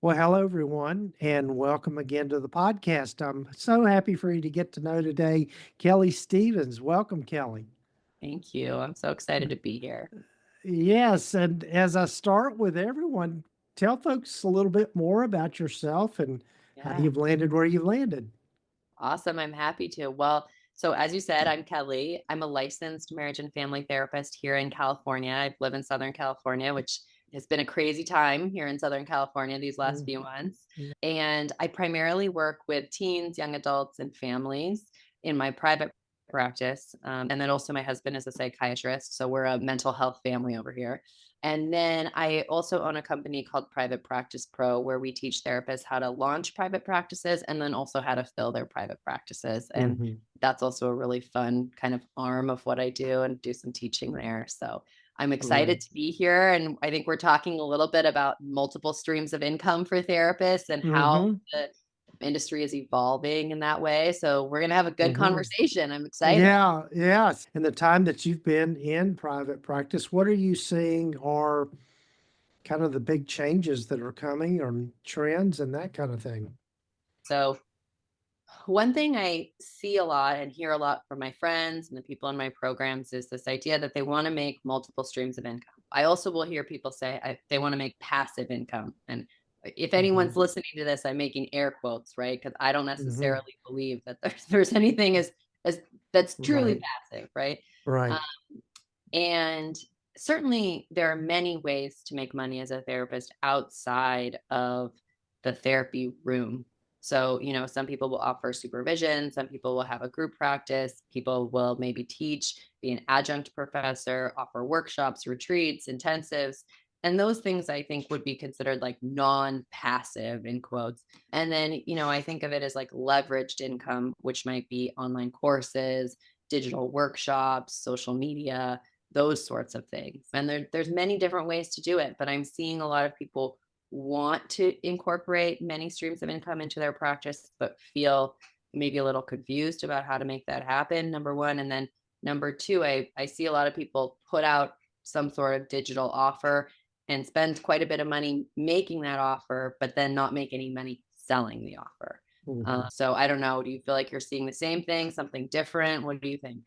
Well, hello, everyone, and welcome again to the podcast. I'm so happy for you to get to know today Kelley Stevens. Welcome, Kelley. Thank you. I'm so excited to be here. Yes, and as I start with everyone, tell folks a little bit more about yourself and how Yeah. you've landed where you've landed. Awesome. I'm happy to. Well, so as you said, I'm Kelly. I'm a licensed marriage and family therapist here in California. I live in Southern California, which has been a crazy time here in Southern California these last few Mhm. months. And I primarily work with teens, young adults, and families in my private practice. And then also, my husband is a psychiatrist. So we're a mental health family over here. And then I also own a company called Private Practice Pro, where we teach therapists how to launch private practices and then also how to fill their private practices. And Mhm. that's also a really fun kind of arm of what I do and do some teaching there. So I'm Right. excited to be here. And I think we're talking a little bit about multiple streams of income for therapists and how Mm-hmm. the industry is evolving in that way. So we're going to have a good Mm-hmm. conversation. I'm excited. Yeah, yes. In the time that you've been in private practice, what are you seeing are kind of the big changes that are coming or trends and that kind of thing? So one thing I see a lot and hear a lot from my friends and the people in my programs is this idea that they want to make multiple streams of income. I also will hear people say they want to make passive income. And if Mm-hmm. anyone's listening to this, I'm making air quotes, right? Because I don't Mm-hmm. necessarily believe that there's anything as that's truly Right. passive, right? Right. Um, and certainly there are many ways to make money as a therapist outside of the therapy room. So, some people will offer supervision, some people will have a group practice, people will maybe teach, be an adjunct professor, offer workshops, retreats, intensives. And those things I think would be considered like non passive in quotes. And then, I think of it as like leveraged income, which might be online courses, digital workshops, social media, those sorts of things. And there's many different ways to do it, but I'm seeing a lot of people want to incorporate many streams of income into their practice, but feel maybe a little confused about how to make that happen. Number one. And then number two, I see a lot of people put out some sort of digital offer and spend quite a bit of money making that offer, but then not make any money selling the offer. Mhm. So I don't know. Do you feel like you're seeing the same thing, something different? What do you think?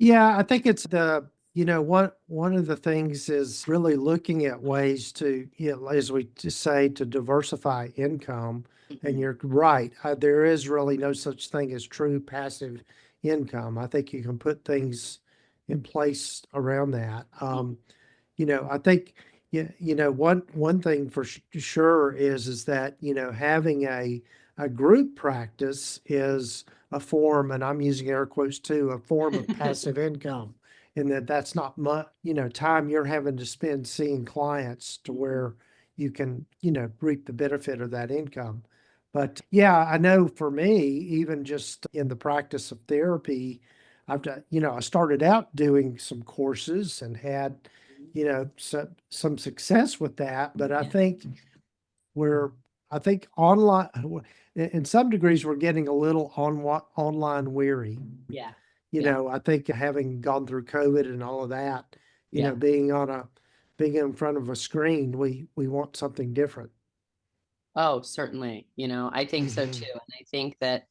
Yeah, I think it's one of the things is really looking at ways to, as we just say, to diversify income. And Mhm. you're right, there is really no such thing as true passive income. I think you can put things in place around that. I think one thing for sure is that having a group practice is a form, and I'm using air quotes too, a form of passive income, in that that's not much time you're having to spend seeing clients to Mhm. where you can reap the benefit of that income. But yeah, I know for me, even just in the practice of therapy, I've done, I started out doing some courses and had some success with that. But I Yeah. think we're, I think online, in some degrees, we're getting a little online weary. Yeah. Yeah. I think having gone through COVID and all of that, Yeah. being in front of a screen, we want something different. Oh, certainly. I think so too. Mhm. And I think that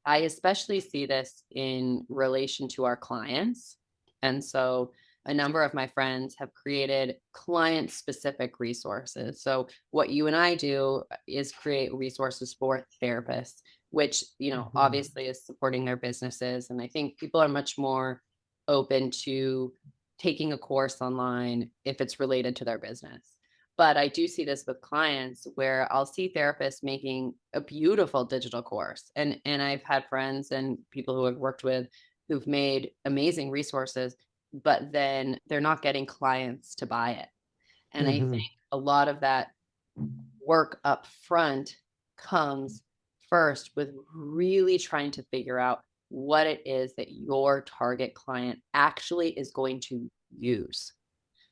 I especially see this in relation to our clients. And so a number of my friends have created client specific resources. So what you and I do is create resources for therapists, which, Mhm. obviously is supporting their businesses. And I think people are much more open to taking a course online if it's related to their business. But I do see this with clients where I'll see therapists making a beautiful digital course. And I've had friends and people who I've worked with who've made amazing resources, but then they're not getting clients to buy it. And I think Mhm. a lot of that work up front comes first with really trying to figure out what it is that your target client actually is going to use.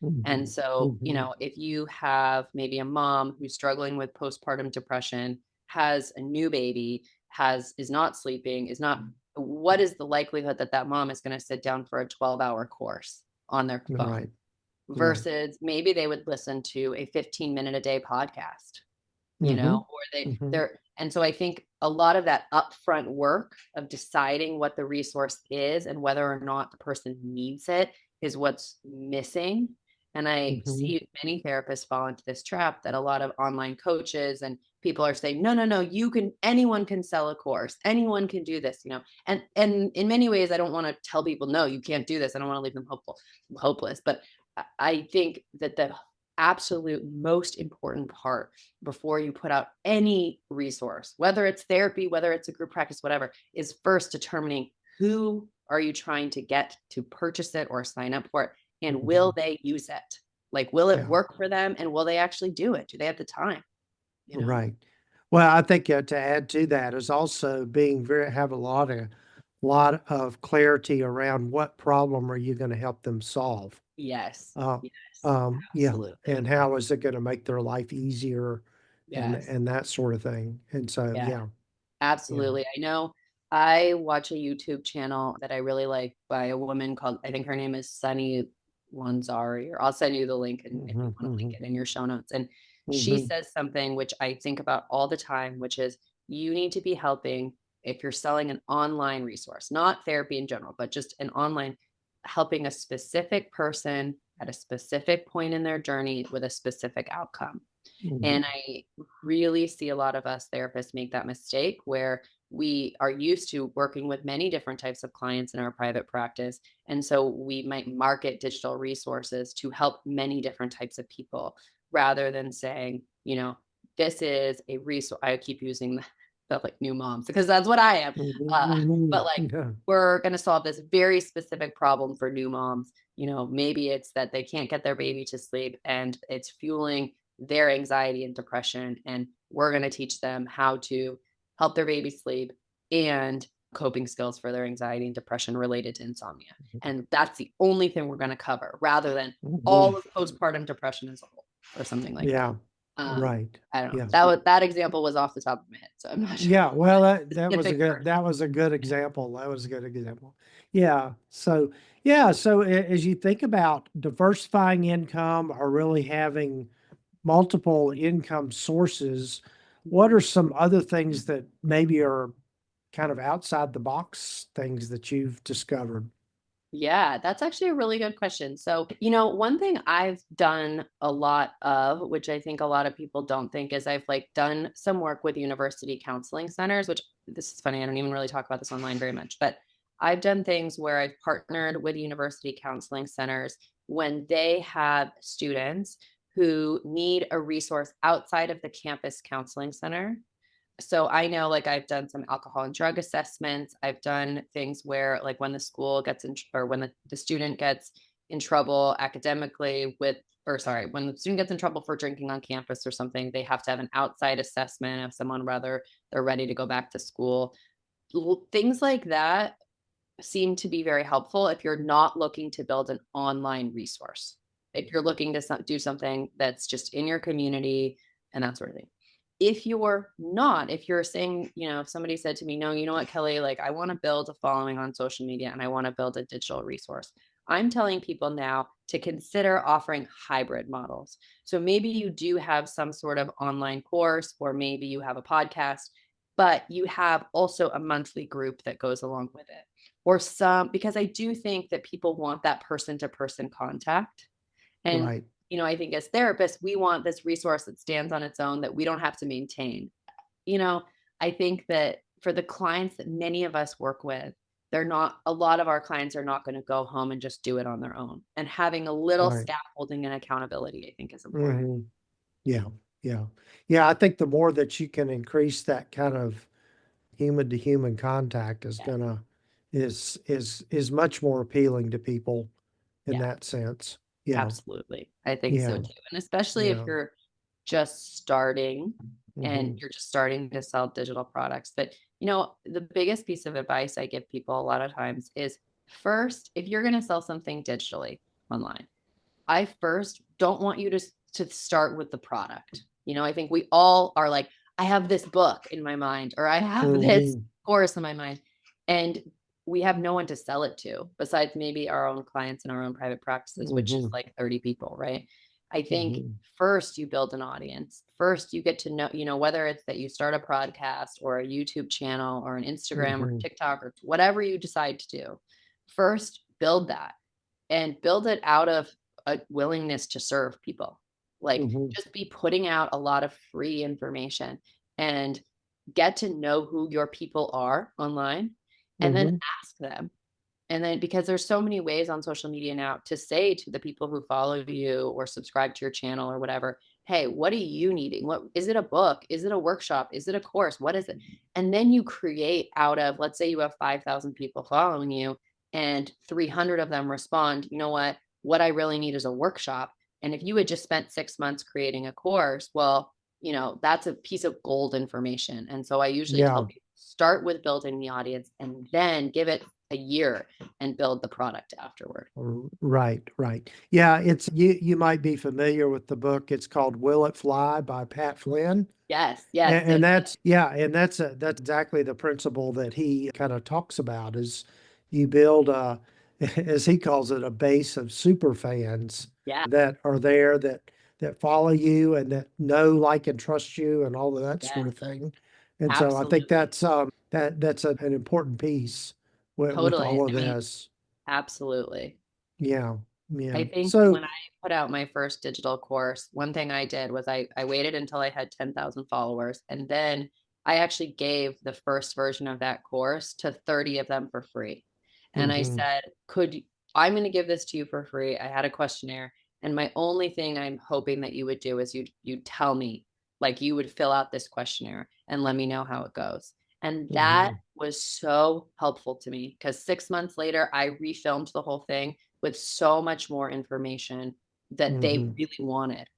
And Mhm. so, Mhm. if you have maybe a mom who's struggling with postpartum depression, has a new baby, is not sleeping, is not what is the likelihood that that mom is going to sit down for a 12-hour course on their phone Right. Right. versus maybe they would listen to a 15-minute a day podcast. Mm-hmm. or Mm-hmm. and so I think a lot of that upfront work of deciding what the resource is and whether or not the person needs it is what's missing. And I Mm-hmm. see many therapists fall into this trap that a lot of online coaches and people are saying, no, no, no, anyone can sell a course. Anyone can do this, and in many ways, I don't want to tell people, no, you can't do this. I don't want to leave them hopeless. But I think that the absolute most important part before you put out any resource, whether it's therapy, whether it's a group practice, whatever, is first determining who are you trying to get to purchase it or sign up for it, and will Mm-hmm. they use it? Like, will it Yeah. work for them, and will they actually do it? Do they have the time? Right. Well, I think to add to that is also being have a lot of clarity around what problem are you going to help them solve. Yes. Uh, Yes. yeah, Absolutely. and how is it going to make their life easier Yes. and that sort of thing. And so, Yeah. yeah, yeah. Absolutely. I know I watch a YouTube channel that I really like by a woman called, I think her name is Sunny Lanzari, or I'll send you the link and if you Hmm. want to link Hmm. it in your show notes. And she Hmm. says something which I think about all the time, which is you need to be helping if you're selling an online resource, not therapy in general, but just an online, helping a specific person at a specific point in their journey with a specific outcome. Hmm. And I really see a lot of us therapists make that mistake where we are used to working with many different types of clients in our private practice. And so we might market digital resources to help many different types of people rather than saying, this is a resource. I keep using the like new moms because that's what I am. Hmm. But like, Yeah. we're going to solve this very specific problem for new moms. Maybe it's that they can't get their baby to sleep and it's fueling their anxiety and depression. And we're going to teach them how to help their baby sleep and coping skills for their anxiety and depression related to insomnia. And that's the only thing we're going to cover rather than Hmm. all of postpartum depression as a whole or something like that. Yeah. Right. I don't know. Yeah. That example was off the top of my head, so I'm not sure Yeah, well, that was a specific good version. that was a good example. That was a good example. Yeah. So yeah, so as you think about diversifying income or really having multiple income sources, what are some other things that maybe are kind of outside the box things that you've discovered? Yeah, that's actually a really good question. So, one thing I've done a lot of, which I think a lot of people don't think, is I've like done some work with university counseling centers, which this is funny. I don't even really talk about this online very much, but I've done things where I've partnered with university counseling centers when they have students who need a resource outside of the campus counseling center. So I know like I've done some alcohol and drug assessments. I've done things where like when the school gets in or when the student gets in trouble academically when the student gets in trouble for drinking on campus or something, they have to have an outside assessment of someone whether they're ready to go back to school. Things like that seem to be very helpful if you're not looking to build an online resource. If you're looking to do something that's just in your community and that sort of thing. If you're not, if you're saying, if somebody said to me, no, you know what, Kelley, like I want to build a following on social media and I want to build a digital resource. I'm telling people now to consider offering hybrid models. So maybe you do have some sort of online course, or maybe you have a podcast, but you have also a monthly group that goes along with it or because I do think that people want that person to person contact. And, Right. I think as therapists, we want this resource that stands on its own that we don't have to maintain. You know, I think that for the clients that many of us work with, a lot of our clients are not going to go home and just do it on their own. And having a little Right. scaffolding and accountability, I think is important. Hmm. Yeah. Yeah. Yeah. I think the more that you can increase that kind of human to human contact is Yeah. gonna is much more appealing to people in Yeah. that sense. Yeah. Absolutely. I think so Yeah. too. And especially if Yeah. you're just starting and Hmm. you're just starting to sell digital products. But, the biggest piece of advice I give people a lot of times is first, if you're going to sell something digitally online, I first don't want you to start with the product. I think we all are like, I have this book in my mind, or I have this Hmm. course in my mind. And we have no one to sell it to besides maybe our own clients and our own private practices, which is Hmm. like 30 people, right? I think Mhm. first you build an audience. First, you get to know, whether it's that you start a podcast or a YouTube channel or an Instagram or Mhm. TikTok or whatever you decide to do. First, build that and build it out of a willingness to serve people. Like, Mhm. just be putting out a lot of free information and get to know who your people are online and then Mhm. ask them. And then, because there's so many ways on social media now to say to the people who follow you or subscribe to your channel or whatever, hey, what are you needing? What is it? A book? Is it a workshop? Is it a course? What is it? And then you create out of, let's say you have 5,000 people following you and 300 of them respond, you know what I really need is a workshop. And if you had just spent 6 months creating a course, well, that's a piece of gold information. And so I usually tell Yeah. people, start with building the audience and then give it a year and build the product afterward. Right, right. Yeah, you might be familiar with the book. It's called Will It Fly by Pat Flynn. Yes, yes. And that's yeah, and that's exactly the principle that he kind of talks about is you build a as he calls it a base of super fans Yeah, that are there that follow you and that know, like, and trust you and all of that yeah, sort of thing. And so I think absolutely. that's an important piece with Totally. all of I mean, this. absolutely. Yeah, yeah. I think So when I put out my first digital course, one thing I did was I waited until I had 10,000 followers. And then I actually gave the first version of that course to 30 of them for free. And I mhm, said, I'm going to give this to you for free. I had a questionnaire. And my only thing I'm hoping that you would do is you tell me, like, you would fill out this questionnaire and let me know how it goes. And that mhm, was so helpful to me because 6 months later, I refilmed the whole thing with so much more information that they mhm, really wanted.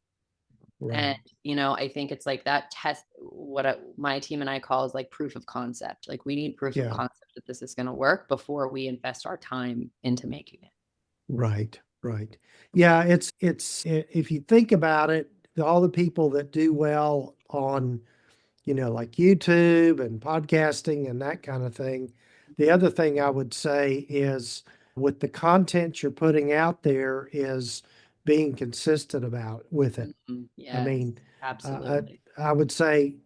right. And, I think it's like that test, what my team and I call is like proof of concept. Like, we need proof of Yeah. concept that this is going to work before we invest our time into making it. Right, right. Yeah, if you think about it, all the people that do well on, like YouTube and podcasting and that kind of thing. The other thing I would say is with the content you're putting out there is being consistent about with it. Mhm. I Yes, mean, absolutely. I would say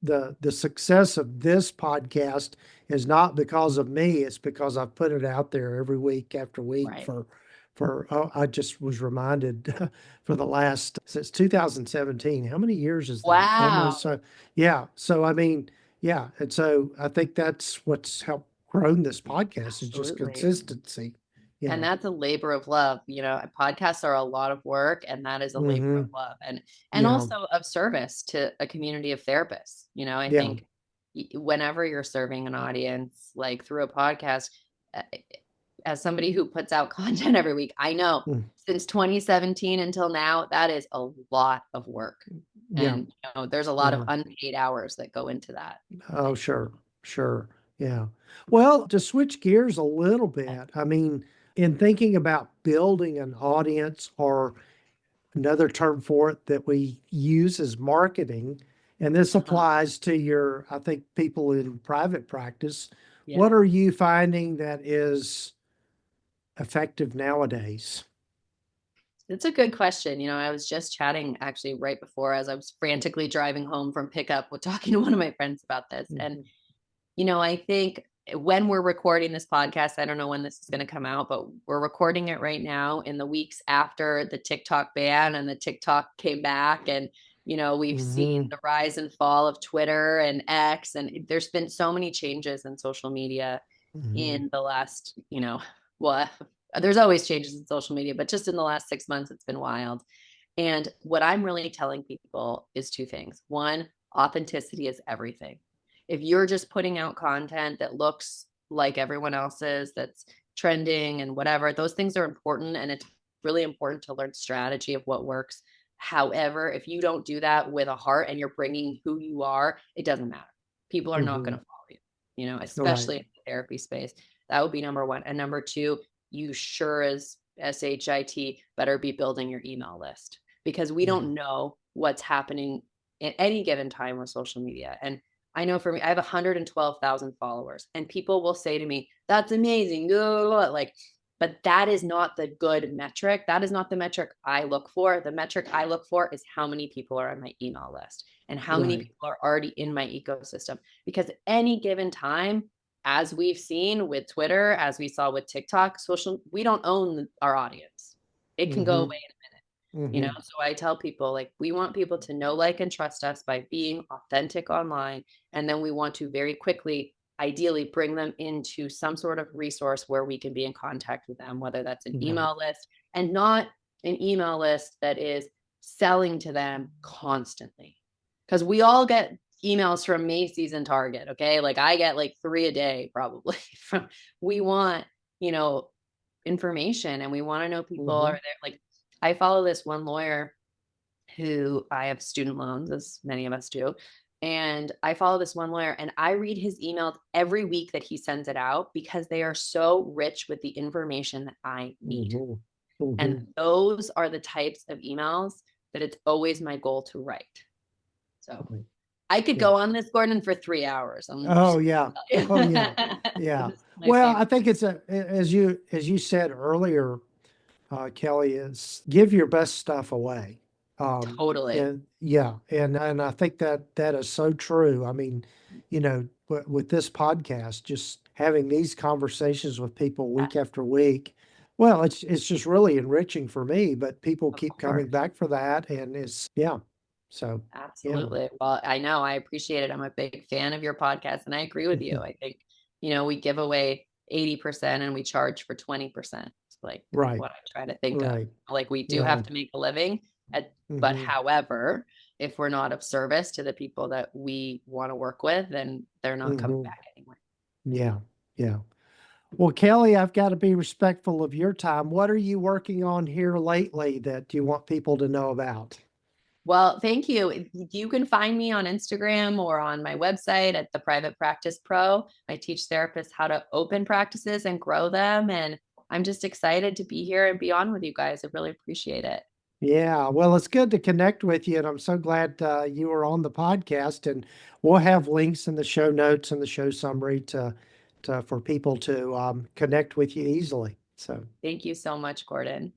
the success of this podcast is not because of me. It's because I've put it out there every week after week Right. for I just was reminded for the last since 2017. How many years is that? Wow. Almost. Yeah. So I mean, yeah. And so I think that's what's helped grown this podcast is just Absolutely. consistency. And Yeah. that's a labor of love. Podcasts are a lot of work, and that is a labor of Hmm. love and Yeah. also of service to a community of therapists. I Yeah. think whenever you're serving an audience, like through a podcast, uh, as somebody who puts out content every week, I know Mm. since 2017 until now, that is a lot of work. Yeah. And there's a lot of Yeah. unpaid hours that go into that. Oh, sure, sure. Yeah. Well, to switch gears a little bit, I mean, in thinking about building an audience, or another term for it that we use is marketing, and this Uh-huh. applies to I think, people in private practice. What Yeah. are you finding that is effective nowadays? It's a good question. I was just chatting actually right before as I was frantically driving home from pickup with talking to one of my friends about this. And, Mhm. I think when we're recording this podcast, I don't know when this is going to come out, but we're recording it right now in the weeks after the TikTok ban and the TikTok came back. And, we've seen Mhm. the rise and fall of Twitter and X. And there's been so many changes in social media Mhm. in the last, well, there's always changes in social media, but just in the last 6 months, it's been wild. And what I'm really telling people is two things. One, authenticity is everything. If you're just putting out content that looks like everyone else's, that's trending and whatever, those things are important. And it's really important to learn strategy of what works. However, if you don't do that with a heart and you're bringing who you are, it doesn't matter. People are not going Mhm. to follow you, All right. especially in the therapy space. That would be number one. And number two, you sure as SHIT better be building your email list because we Yeah. don't know what's happening at any given time with social media. And I know for me, I have 112,000 followers, and people will say to me, "That's amazing." Blah, blah, blah. Like, But that is not the good metric. That is not the metric I look for. The metric I look for is how many people are on my email list and how many Right. people are already in my ecosystem. Because at any given time, as we've seen with Twitter, as we saw with TikTok, we don't own our audience. It can go Mm-hmm. away. Mm-hmm. So I tell people, like, we want people to know, like, and trust us by being authentic online. And then we want to very quickly, ideally, bring them into some sort of resource where we can be in contact with them, whether that's an Right. email list, and not an email list that is selling to them constantly. Because we all get emails from Macy's and Target. Okay. Like, I get like 3 a day probably from, we want, you know, information, and we want to know people are Mm-hmm. there. Like, I follow this one lawyer who, I have student loans, as many of us do. And I follow this one lawyer, and I read his emails every week that he sends it out, because they are so rich with the information that I need. Mm-hmm. Mm-hmm. And those are the types of emails that it's always my goal to write. So Right. I could Yeah. go on this, Gordon, for 3 hours. I'm Oh just yeah. gonna Oh tell yeah. you. Yeah. This is my Well, I favorite. think it's as you said earlier, Kelley, is give your best stuff away. Totally. And yeah, and I think that that is so true. I mean, with this podcast, just having these conversations with people Yeah, week after week, well, it's just really enriching for me. But people of keep coming course. back for that, and yeah. So yeah, Absolutely. Well, I know, I appreciate it. I'm a big fan of your podcast, and I agree with you. I think, we give away 80% and we charge for 20%. It's like right, what I try to think of. right, Like, we do yeah. have to make a living, but Hmm. however, if we're not of service to the people that we want to work with, then they're not coming Hmm. back anymore. Yeah, yeah. Well, Kelley, I've got to be respectful of your time. What are you working on here lately that you want people to know about? Well, thank you. You can find me on Instagram or on my website at the Private Practice Pro. I teach therapists how to open practices and grow them. And I'm just excited to be here and be on with you guys. I really appreciate it. Yeah, well, it's good to connect with you, and I'm so glad you were on the podcast. And we'll have links in the show notes and the show summary to for people to connect with you easily. So, Thank you so much, Gordon.